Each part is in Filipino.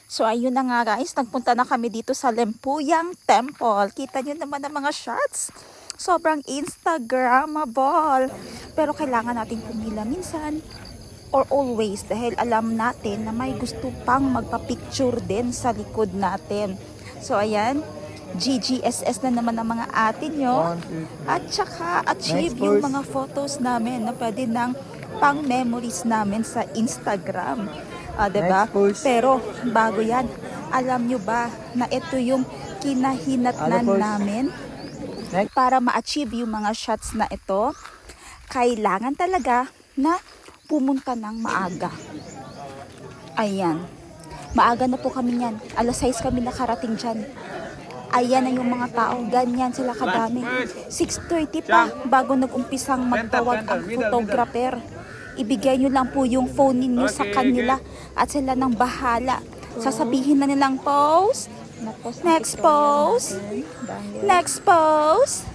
So ayun na nga guys, nagpunta na kami dito sa Lempuyang Temple. Kita nyo naman ang mga shots. Sobrang Instagrammable. Pero kailangan natin pumila minsan or always dahil alam natin na may gusto pang magpa-picture din sa likod natin. So ayan, GGSS na naman ang mga atin nyo. At saka achieve yung mga photos namin na pwede ng pang memories namin sa Instagram. Diba? Pero bago yan, alam nyo ba na ito yung kinahinatnan namin para ma-achieve yung mga shots na ito? Kailangan talaga na pumunta ng maaga. Ayan. Maaga na po kami yan. Alas 6 kami nakarating dyan. Ayan na yung mga tao. Ganyan sila kadami. 6:30 pa bago nag-umpisang magtawag ang photographer. Ibigay nyo lang po yung phone ninyo sa kanila at sila nang bahala. Sasabihin na nilang post, next post, next post,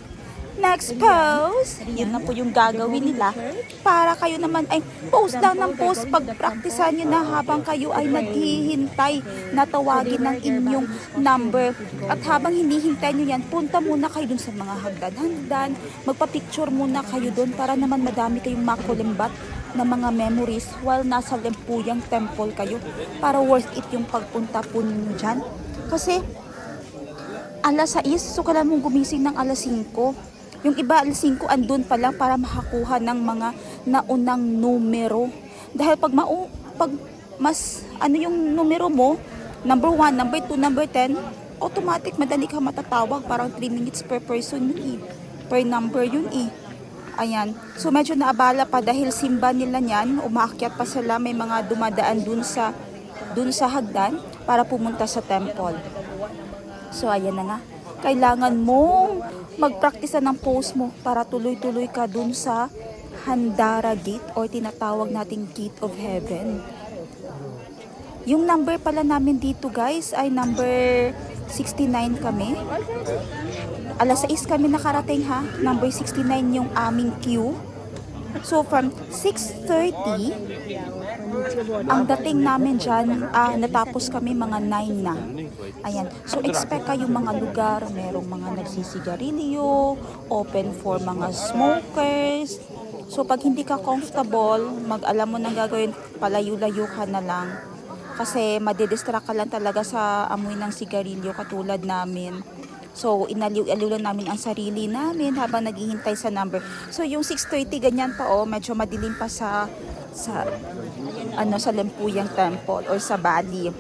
next post. Yun na po yung gagawin nila para kayo naman ay post lang ng post. Pag-practicean nyo na habang kayo ay naghihintay na tawagin ng inyong number. At habang hinihintay nyo yan, punta muna kayo dun sa mga hagdan-hagdan. Magpa-picture muna kayo dun para naman madami kayong makulimbat na mga memories while nasa Lempuyang Temple kayo, para worth it yung pagpunta po ninyo dyan. Kasi alas 6, so kailangan mong gumising ng alas 5. Yung iba alas 5 andun pa lang para makakuha ng mga naunang numero. Dahil pag mas ano yung numero mo, number 1, number 2, number 10, automatic madali ka matatawag. Parang 3 minutes per person yun per number yun Ayan. So medyo naabala pa dahil simba nila niyan. Umaakyat pa sila. May mga dumadaan dun sa hagdan para pumunta sa temple. So ayan na nga. Kailangan mong magpraktisa ng pose mo para tuloy-tuloy ka dun sa Handara Gate or tinatawag nating Gate of Heaven. Yung number pala namin dito guys ay number 69 kami. Alas 6 kami nakarating ha. Number 69 yung aming queue. So from 6:30, ang dating namin dyan, natapos kami mga 9 na. Ayan. So expect kayong mga lugar, merong mga nagsisigarilyo, open for mga smokers. So pag hindi ka comfortable, alam mo nang gagawin, palayo-layo ka na lang. Kasi madidistract ka lang talaga sa amoy ng sigarilyo katulad namin. So, inaliw-aliw lang namin ang sarili namin habang naghihintay sa number. So, yung 6:30 ganyan pa medyo madilim pa sa Lempuyang Temple or sa Bali.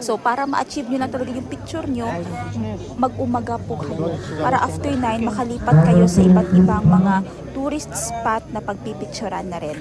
So, para ma-achieve nyo lang talaga yung picture nyo, mag-umaga po kayo. Para after 9, makalipat kayo sa iba't ibang mga tourist spot na pagpipicturean na rin.